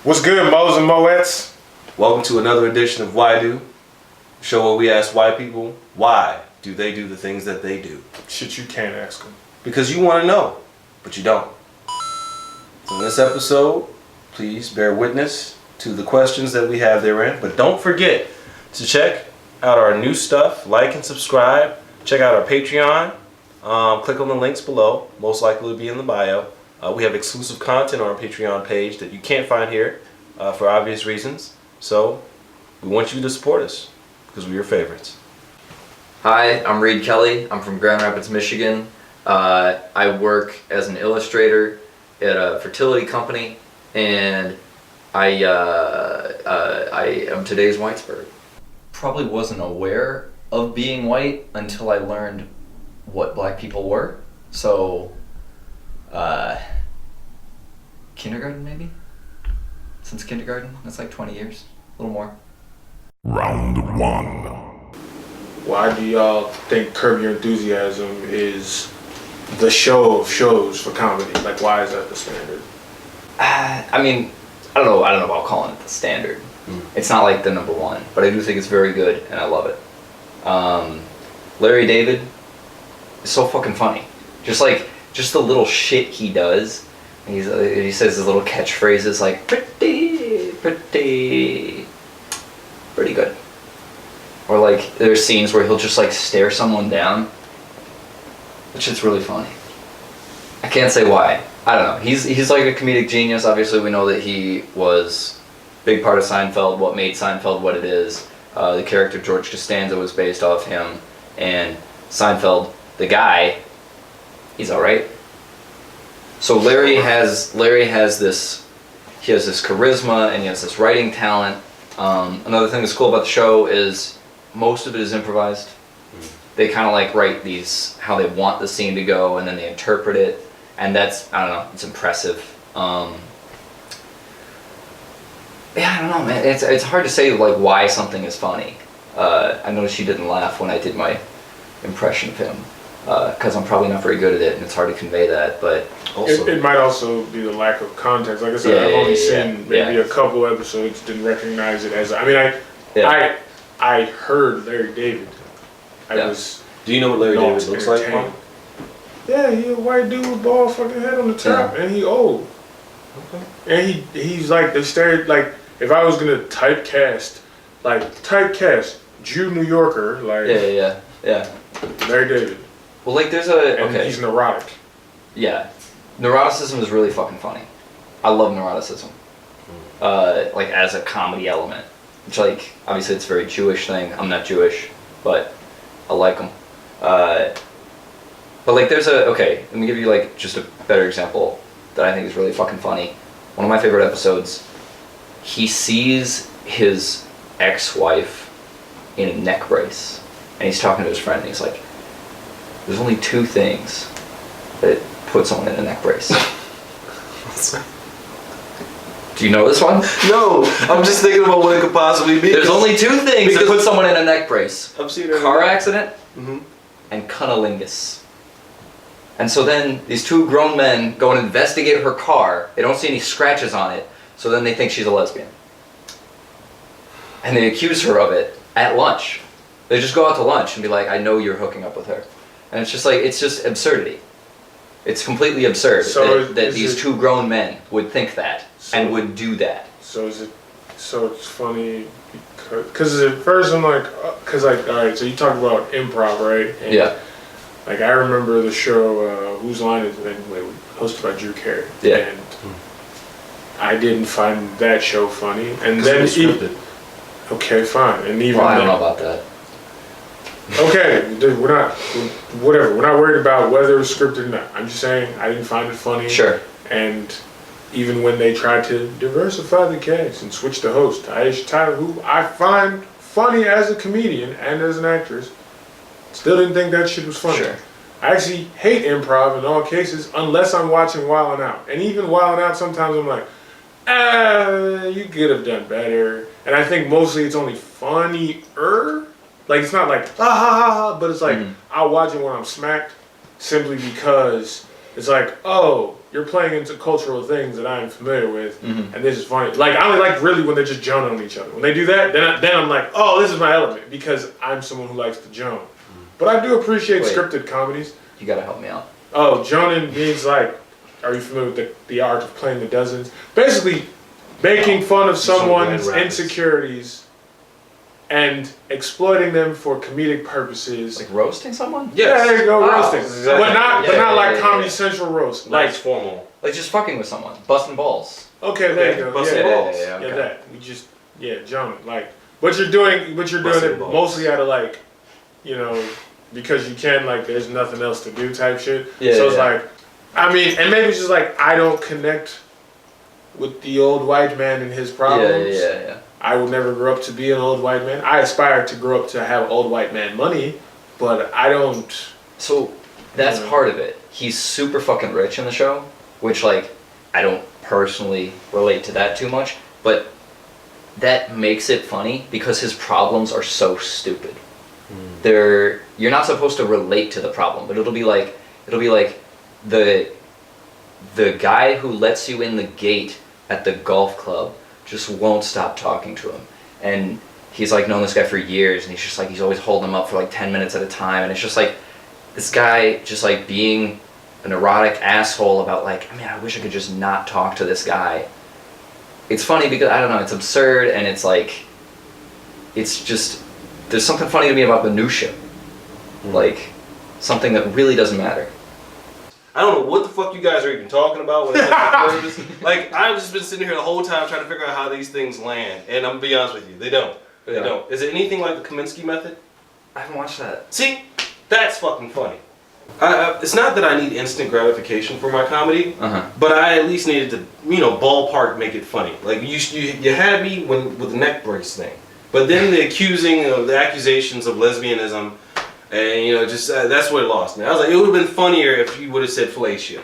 What's good, Mo's and Moettes? Welcome to another edition of Why Do, a show where we ask white people, why do they do the things that they do? Shit you can't ask them. Because you want to know, but you don't. So in this episode, please bear witness to the questions that we have therein, but don't forget to check out our new stuff, like and subscribe, check out our Patreon, click on the links below, most likely will be in the bio. We have exclusive content on our Patreon page that you can't find here for obvious reasons. So we want you to support us because we're your favorites. Hi, I'm Reed Kelly. I'm from Grand Rapids, Michigan. I work as an illustrator at a fertility company, and I am today's whitespert. Probably wasn't aware of being white until I learned what black people were. So, kindergarten maybe? Since kindergarten, that's like 20 years, a little more. Round one. Why do y'all think Curb Your Enthusiasm is the show of shows for comedy? Like, why is that the standard? I mean, I don't know about calling it the standard. It's not like the number one, but I do think it's very good and I love it. Larry David is so fucking funny. Just the little shit he does. He says his little catchphrases like pretty good. Or like there's scenes where he'll just like stare someone down. Which is really funny. I can't say why. I don't know. He's like a comedic genius. Obviously we know that he was a big part of Seinfeld, what made Seinfeld what it is. The character George Costanza was based off him, and Seinfeld, the guy, he's alright. So Larry has this charisma and he has this writing talent. Another thing that's cool about the show is most of it is improvised. They kind of like write how they want the scene to go, and then they interpret it, and that's, I don't know, it's impressive. Yeah, I don't know, man. It's hard to say like why something is funny. I noticed you didn't laugh when I did my impression of him, because I'm probably not very good at it, and it's hard to convey that. But also, it might also be the lack of context. Like I said, I've only seen maybe a couple episodes, didn't recognize it as. I mean, I heard Larry David. Do you know what Larry David looks like? Yeah, he a white dude with bald fucking head on the top, and he old. Okay. And he's like the like if I was gonna typecast Jew New Yorker, like yeah. Larry David. Well, like there's he's neurotic. Yeah, neuroticism is really fucking funny. I love neuroticism. Like as a comedy element, which like obviously it's a very Jewish thing. I'm not Jewish, but I like them. But like let me give you like just a better example that I think is really fucking funny. One of my favorite episodes, he sees his ex-wife in a neck brace, and he's talking to his friend, and he's like, there's only two things that put someone in a neck brace. Do you know this one? No, I'm just thinking about what it could possibly be. There's only two things that put someone in a neck brace. I've seen it. Car accident and cunnilingus. And so then these two grown men go and investigate her car. They don't see any scratches on it, so then they think she's a lesbian. And they accuse her of it at lunch. They just go out to lunch and be like, I know you're hooking up with her. And it's just like, it's just absurdity. It's completely absurd that these two grown men would think that and would do that. So it's funny because at first I'm like, alright, so you talk about improv, right? And yeah. Like I remember the show Whose Line Is It Anyway, hosted by Drew Carey. Yeah. And I didn't find that show funny. And then it was scripted. Okay, fine. And even I don't know about that. Okay, we're not worried about whether it was scripted or not. I'm just saying I didn't find it funny. Sure. And even when they tried to diversify the cast and switch the host to Aisha Tyler, who I find funny as a comedian and as an actress, still didn't think that shit was funny. Sure. I actually hate improv in all cases unless I'm watching Wild 'N Out. And even Wild 'N Out, sometimes I'm like, you could have done better. And I think mostly it's only funnier. Like, it's not like, ha ha ha ha, but it's like, I'll watch it when I'm smacked simply because it's like, oh, you're playing into cultural things that I'm familiar with, Mhm. and this is funny. Like I only like really when they're just joning on each other. When they do that, then I'm like, oh, this is my element because I'm someone who likes to joan. But I do appreciate Wait. scripted comedies. You gotta help me out. Oh, joning means like, are you familiar with the art of playing the dozens? Basically, making fun of someone's Grand Rapids. insecurities and exploiting them for comedic purposes. Like roasting someone? Yeah, there you go, Oh, roasting. exactly. But not Yeah, like yeah, Comedy yeah. Central roast. Like Like, formal. Like just fucking with someone, busting balls. okay, there you go. Busting Yeah, balls. yeah, okay. that. We just, joning. Like, but you're doing Busting it balls. mostly out of like, because you can, like, there's nothing else to do type shit. Yeah, So it's yeah. like, I mean, and maybe it's just like, I don't connect with the old white man and his problems. Yeah. I will never grow up to be an old white man. I aspire to grow up to have old white man money, but I don't. So that's Yeah. part of it. He's super fucking rich in the show, which like I don't personally relate to that too much, but that makes it funny because his problems are so stupid. You're not supposed to relate to the problem, but it'll be like the guy who lets you in the gate at the golf club just won't stop talking to him, and he's like known this guy for years, and he's always holding him up for like 10 minutes at a time, and it's just like this guy just like being a neurotic asshole about like, I wish I could just not talk to this guy. It's funny because I don't know, it's absurd, and it's like, it's just, there's something funny to me about minutia, like something that really doesn't matter. I don't know what the fuck you guys are even talking about when it comes to curves. Like, I've just been sitting here the whole time trying to figure out how these things land, and I'm gonna be honest with you, they don't. They Yeah. don't. Is it anything like the Kaminsky method? I haven't watched that. See, that's fucking funny. It's not that I need instant gratification for my comedy, but I at least needed to, ballpark make it funny. Like you had me with the neck brace thing, but then the accusations of lesbianism, and just that's what it lost me. I was like, it would have been funnier if you would have said fellatio,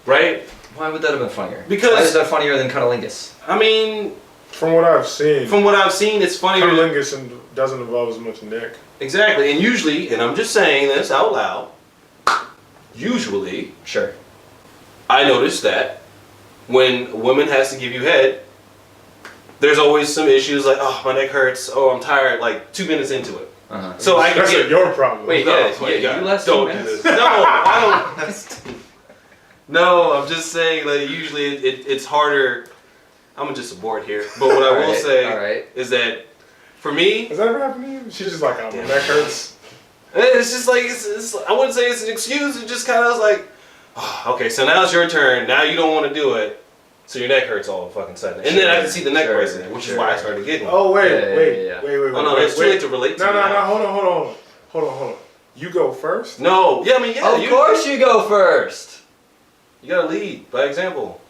right? Why would that have been funnier? Because- why is that funnier than cunnilingus? I mean, From what I've seen, it's funnier. cunnilingus doesn't involve as much neck. Exactly, and usually, and I'm just saying this out loud, usually, Sure. I noticed that when a woman has to give you head, there's always some issues like, oh, my neck hurts, oh, I'm tired, like 2 minutes into it. So I can That's get... your problem. Wait, No, yeah, my you God, last don't 2 do minutes? this. No, I don't... No, I'm just saying, like, usually it's harder... I'm just a board here, but what I will Alright, say alright. is that, for me, Has that ever happened to you? She's just like, oh, my neck hurts. it's just like, it's I wouldn't say it's an excuse, it just kind of was like, oh, okay, so now it's your turn, now you don't want to do it, so your neck hurts all of a fucking sudden. And then I can see the neck Sure, bracelet, which is why I started getting one. Oh, wait. Yeah. Wait. Oh, no, it's too late to relate to No, me now. hold on. You go first? No, yeah, I mean, yeah. Of course you go first! You gotta lead by example.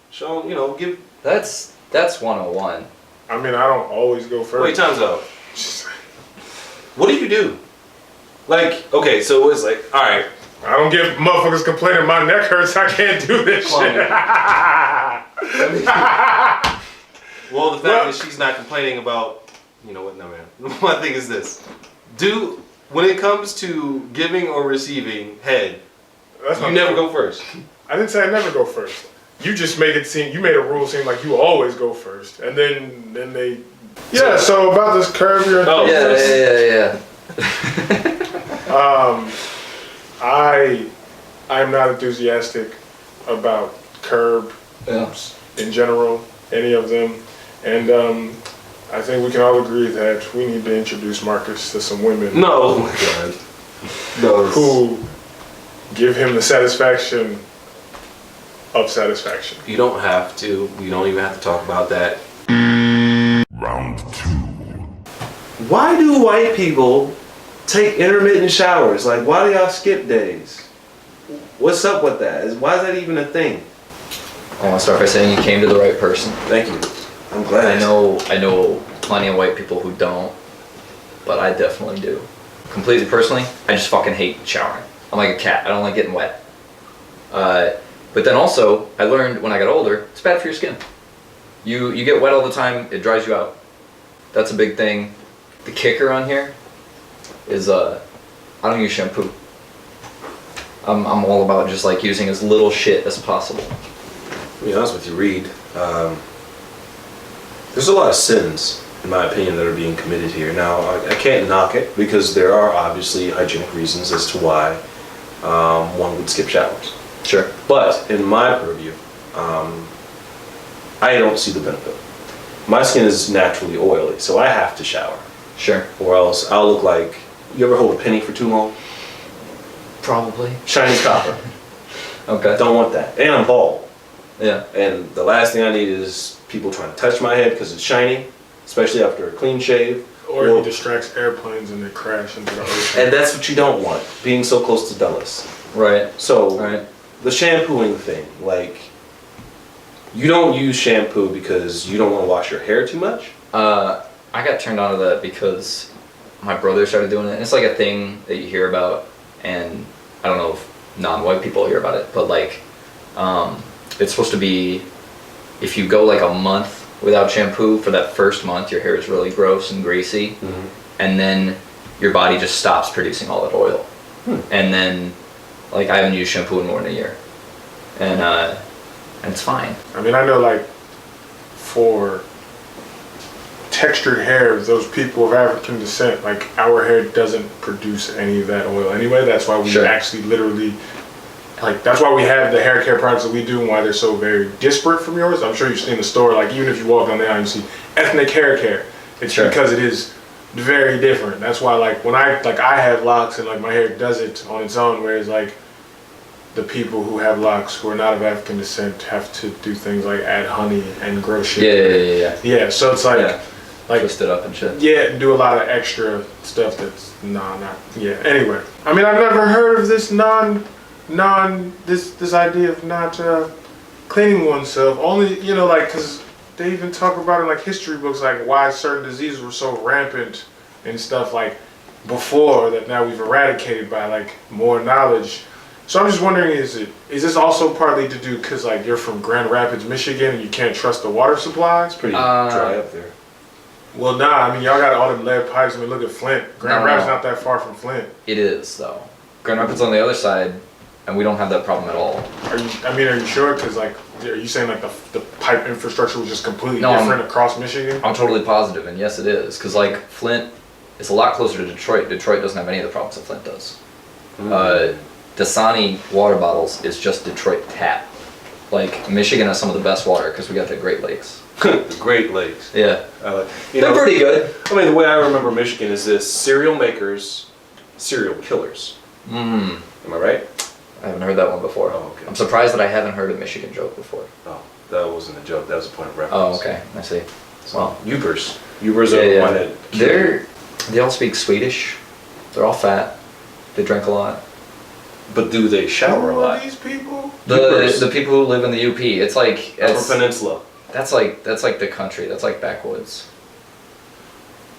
Show, give... That's 101. I mean, I don't always go first. Wait, time's up. What do you do? Like, okay, so it's like, alright. I don't get motherfuckers complaining my neck hurts, I can't do this shit. Well, the fact that she's not complaining about, you know what, no man. My thing is this. When it comes to giving or receiving head, That's you not never true. go first. I didn't say I never go first. You just made a rule seem like you always go first. And then they... Yeah, so about this curve you're Oh. Yeah. I'm not enthusiastic about curb Yeah. in general, any of them. And I think we can all agree that we need to introduce Marcus to some women No. Oh my God. No. who give him the satisfaction of satisfaction. You don't have to. You don't even have to talk about that. Round 2. Why do white people take intermittent showers? Like, why do y'all skip days? What's up with that? Why is that even a thing? I want to start by saying you came to the right person. Thank you. I'm glad. I know plenty of white people who don't, but I definitely do. Completely personally, I just fucking hate showering. I'm like a cat. I don't like getting wet. But then also, I learned when I got older, it's bad for your skin. You get wet all the time, it dries you out. That's a big thing. The kicker on here is I don't use shampoo. I'm all about just like using as little shit as possible. To be honest with you, Reed, there's a lot of sins, in my opinion, that are being committed here. Now, I can't knock it because there are obviously hygienic reasons as to why one would skip showers. Sure. But in my purview, I don't see the benefit. My skin is naturally oily, so I have to shower. Sure. Or else I'll look like, you ever hold a penny for too long? Probably. Shiny copper. Okay. Don't want that. And I'm bald. Yeah. And the last thing I need is people trying to touch my head because it's shiny, especially after a clean shave. Or he distracts airplanes and they crash into the ocean. And that's what you don't want, being so close to Dulles. Right. So, Right. the shampooing thing, like, you don't use shampoo because you don't want to wash your hair too much? I got turned on to that because my brother started doing it. And it's like a thing that you hear about, and I don't know if non-white people hear about it, but like, it's supposed to be, if you go like a month without shampoo, for that first month, your hair is really gross and greasy, and then your body just stops producing all that oil. And then, like, I haven't used shampoo in more than a year, and it's fine. I mean, I know, like, for textured hair, those people of African descent, like, our hair doesn't produce any of that oil anyway. That's why we actually literally, like, that's why we have the hair care products that we do and why they're so very disparate from yours. I'm sure you've seen the store, like, even if you walk down the aisle and you see ethnic hair care, it's because it is very different. That's why, like, when I have locks and, like, my hair does it on its own, whereas, like, the people who have locks who are not of African descent have to do things like add honey and grow shit. Yeah, so it's like, like, twist it up and shit. Yeah, and do a lot of extra stuff that's Anyway, I mean, I've never heard of this this idea of not cleaning oneself. Only, you know, like, because they even talk about in like history books, like why certain diseases were so rampant and stuff like before that now we've eradicated by like more knowledge. So I'm just wondering, is this also partly to do because like you're from Grand Rapids, Michigan, and you can't trust the water supply? It's pretty dry up there. Well, nah. I mean, y'all got all them lead pipes. I mean, look at Flint. Grand Rapids not that far from Flint. It is though. Grand Rapids on the other side, and we don't have that problem at all. Are you sure? Because like, are you saying like the pipe infrastructure was just completely different across Michigan? I'm totally positive, and yes, it is. Because like Flint is a lot closer to Detroit. Detroit doesn't have any of the problems that Flint does. Dasani water bottles is just Detroit tap. Like, Michigan has some of the best water because we got the Great Lakes. The Great Lakes. Yeah. They're pretty good. I mean, the way I remember Michigan is this: cereal makers, cereal killers. Am I right? I haven't heard that one before. Oh, okay. I'm surprised that I haven't heard a Michigan joke before. Oh, that wasn't a joke. That was a point of reference. Oh, okay. I see. Well, Ubers. Ubers are the one that... They all speak Swedish. They're all fat. They drink a lot. But do they shower a Who are lot? these people? The people who live in the UP. It's like... Upper Peninsula. That's like the country. That's like backwoods.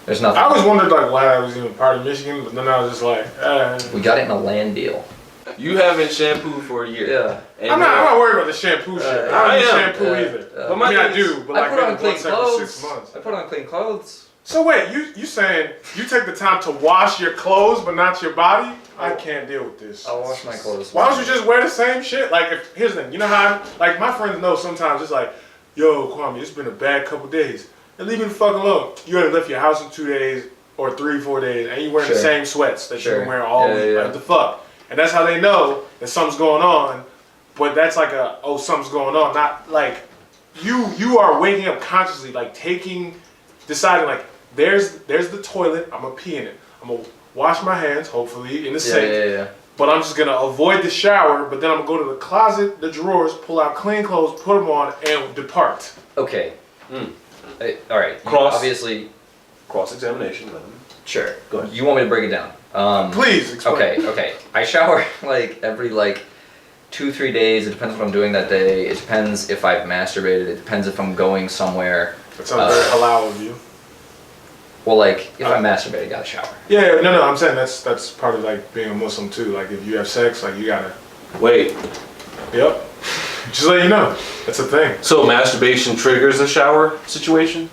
There's nothing. I always wondered like why I was even part of Michigan, but then I was just like, We got it in a land deal. You haven't shampooed for a year. Yeah. And I'm not worried about the shampoo shit. I don't use shampoo either. But I mean, I do, but I like put on maybe clean once every clothes. 6 months. I put on clean clothes. So wait, you saying you take the time to wash your clothes but not your body? I can't deal with this. I'll wash my clothes. Why don't you just wear the same shit? Like, here's the thing. You know how like my friends know sometimes it's like, yo, Kwame, it's been a bad couple days. And leave me the fuck alone. You already left your house in 2 days or 3-4 days, and you wearing the same sweats that you've been wearing all week. Like, the fuck? And that's how they know that something's going on. But that's like something's going on. Not like you are waking up consciously, like deciding like there's the toilet. I'm gonna pee in it. I'm gonna wash my hands, hopefully in the sink. But I'm just gonna avoid the shower. But then I'm gonna go to the closet, the drawers, pull out clean clothes, put them on, and depart. Okay. All right. Obviously. Cross-examination. Sure. Go ahead. You want me to break it down? Please explain. Okay. I shower like every 2-3 days. It depends what I'm doing that day. It depends if I've masturbated. It depends if I'm going somewhere. That sounds very halal of you. Well, like if I masturbate, I gotta shower. Yeah, no. I'm saying that's part of like being a Muslim too. Like if you have sex, like you gotta. Wait. Yep. Just let you know. That's a thing. So masturbation triggers a shower situation?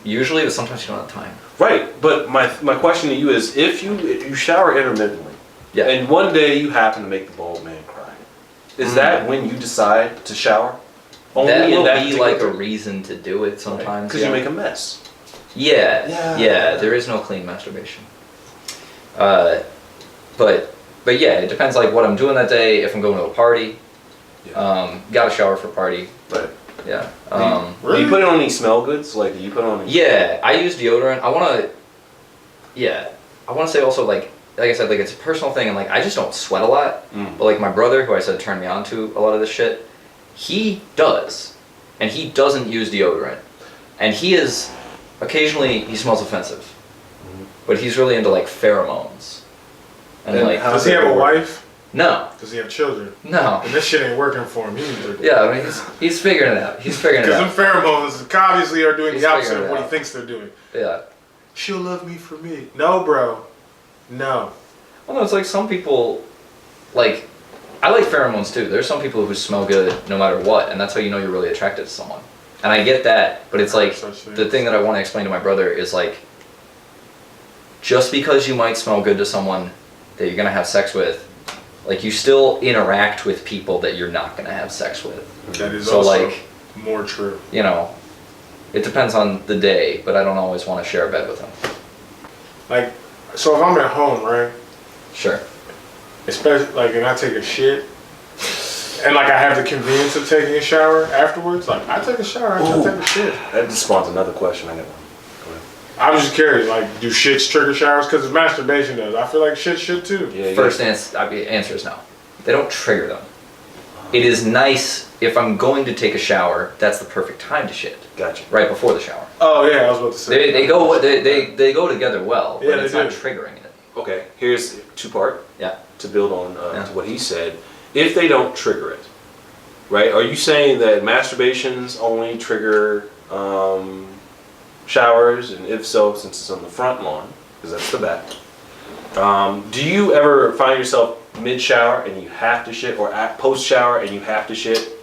Usually, but sometimes you don't have time. Right, but my question to you is, if you shower intermittently, Yeah. And one day you happen to make the bald man cry. Is that when you decide to shower? Only that in will that be particular like a time? reason to do it sometimes. Because you make a mess. Yeah, there is no clean masturbation. But yeah, it depends like what I'm doing that day. If I'm going to a party, gotta shower for party. Right. Yeah. Do you put it on any smell goods? Like, do you put on any... Yeah, I use deodorant. I wanna say also like I said, like it's a personal thing, and like I just don't sweat a lot. But like my brother, who I said turned me on to a lot of this shit, he does, and he doesn't use deodorant, and he smells offensive, but he's really into like pheromones, and like does he have a wife? no, Does he have children? no, And this shit ain't working for him. He needs to. yeah, I mean he's figuring it out. He's figuring it Because them out. pheromones obviously are doing He's the opposite figuring of it what he out. thinks they're doing. Yeah. She'll love me for me. No, bro. No. Well, no, it's like some people, like, I like pheromones too. There's some people who smell good no matter what, and that's how you know you're really attracted to someone. And I get that, but it's like, the thing that I want to explain to my brother is like, just because you might smell good to someone that you're gonna have sex with, like you still interact with people that you're not gonna have sex with. That is So also like, more true. you know, it depends on the day, but I don't always want to share a bed with them. Like, so if I'm at home, right? Sure. Especially, like, and I take a shit, and like I have the convenience of taking a shower afterwards, like I take a shower after I take a shit. That just spawns another question. I got one. Go ahead. I'm just curious, like, do shits trigger showers? Because masturbation does. I feel like shit should too. Yeah, First answer is no. They don't trigger them. It is nice if I'm going to take a shower. That's the perfect time to shit. Gotcha. Right before the shower. Oh yeah, I was about to say. They go together well, but Yeah, it's they not do. triggering it. Okay, here's two-part. Yeah. To build on Yeah. to what he said. If they don't trigger it, right? Are you saying that masturbations only trigger showers? And if so, since it's on the front lawn, because that's the back. Do you ever find yourself mid-shower and you have to shit, or at post-shower and you have to shit?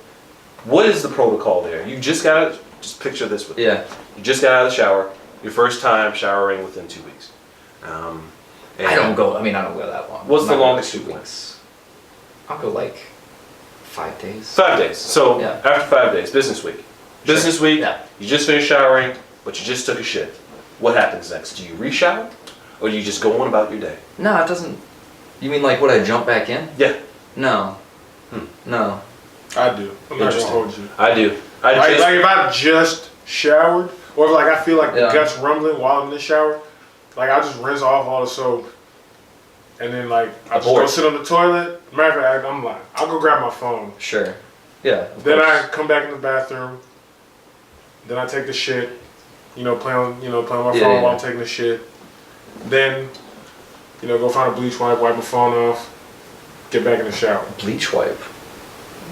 What is the protocol there? You just gotta, just picture this with me. Yeah. You just got out of the shower, your first time showering within 2 weeks. I don't go that long. What's I'm the not longest going you've went? weeks. I'll go like 5 days. 5 days. So Yeah. after 5 days, business week. Business week, Yeah. you just finished showering, but you just took a shit. What happens next? Do you re-shower? Or do you just go on about your day? No, it doesn't. You mean like would I jump back in? Yeah. No. No. I do. I'm not gonna Interesting. hold you. I do. Like if I just showered, or if like I feel like the Yeah. guts rumbling while I'm in the shower, like I just rinse off all the soap, and then like I just go Abort. sit on the toilet. Matter of fact, I'm like, I'll go grab my phone. Sure. Yeah. of Then course. I come back in the bathroom. Then I take the shit. Play on my Yeah, phone yeah. while I'm taking the shit. Then, go find a bleach wipe my phone off. Get back in the shower. Bleach wipe.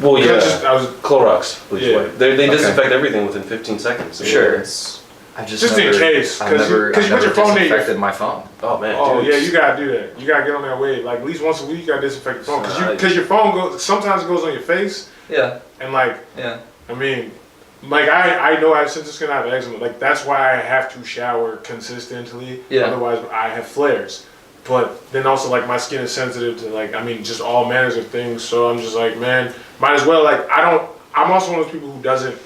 Well, yeah. I was Clorox bleach Yeah. wipe. They Okay. disinfect everything within 15 seconds. Sure. It's- I've Just in case, I've 'cause you- never, 'cause I've you put never your phone near your- disinfected my phone. Oh man. Oh dude. yeah, you gotta do that. You gotta get on that wave. Like at least once a week, you gotta disinfect your phone Right. because your phone goes. Sometimes it goes on your face, Yeah. and like Yeah. I mean, like I know I have sensitive skin, I have eczema. Like that's why I have to shower consistently. Yeah. Otherwise, I have flares. But then also like my skin is sensitive to just all manners of things. So I'm just like, man, might as well. Like I'm also one of those people who doesn't.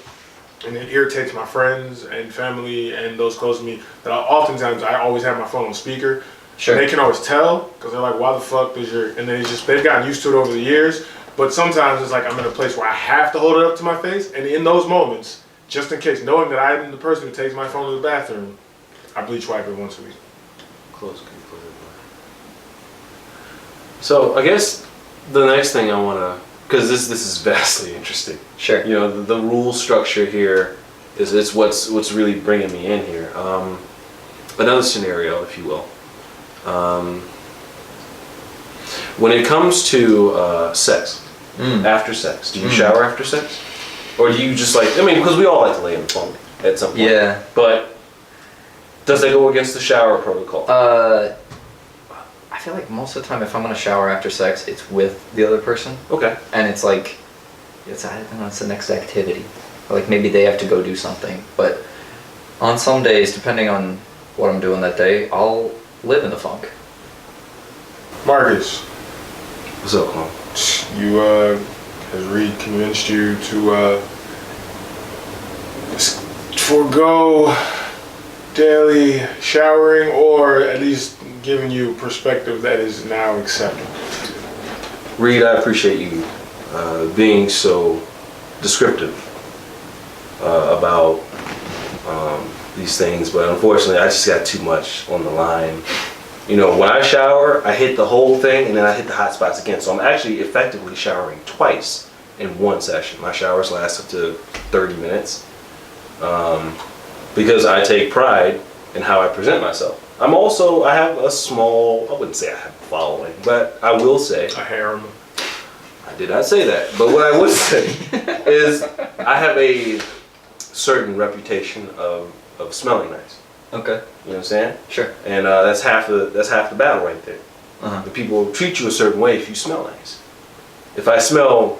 And it irritates my friends and family and those close to me that oftentimes I always have my phone on speaker. Sure. And they can always tell because they're like, why the fuck does your... And then they've gotten used to it over the years. But sometimes it's like I'm in a place where I have to hold it up to my face. And in those moments, just in case, knowing that I'm the person who takes my phone to the bathroom, I bleach wipe it once a week. Close concluded. So I guess the next thing I want to, because this is vastly interesting. Sure. The rule structure here is what's really bringing me in here. Another scenario, if you will. When it comes to sex, after sex, do you shower after sex, or do you just because we all like to lay in the phone at some point. Yeah. But does that go against the shower protocol? I feel like most of the time if I'm gonna shower after sex, it's with the other person. Okay. And it's like, I don't know, it's the next activity. Or like maybe they have to go do something. But on some days, depending on what I'm doing that day, I'll live in the funk. Marcus, What's up, Clone? You has Reed convinced you to forego daily showering, or at least giving you perspective that is now acceptable? Reed, I appreciate you being so descriptive about these things, but unfortunately I just got too much on the line. You know, when I shower, I hit the whole thing and then I hit the hot spots again. So I'm actually effectively showering twice in one session. My showers last up to 30 minutes because I take pride in how I present myself. I have a small, I wouldn't say I have a following, but I will say. A harem. I did not say that, but what I would say is I have a certain reputation of smelling nice. Okay. You know what I'm saying? Sure. And that's half the battle right there. Uh-huh. The people will treat you a certain way if you smell nice. If I smell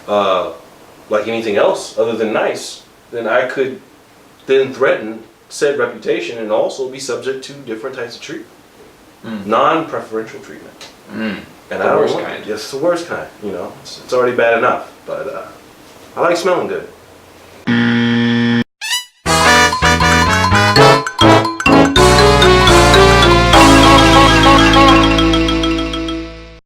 like anything else other than nice, then I could then threaten said reputation and also be subject to different types of treatment. Non-preferential treatment. And The I don't worst want kind. Yes, the worst kind. You know, it's already bad enough, but I like smelling good.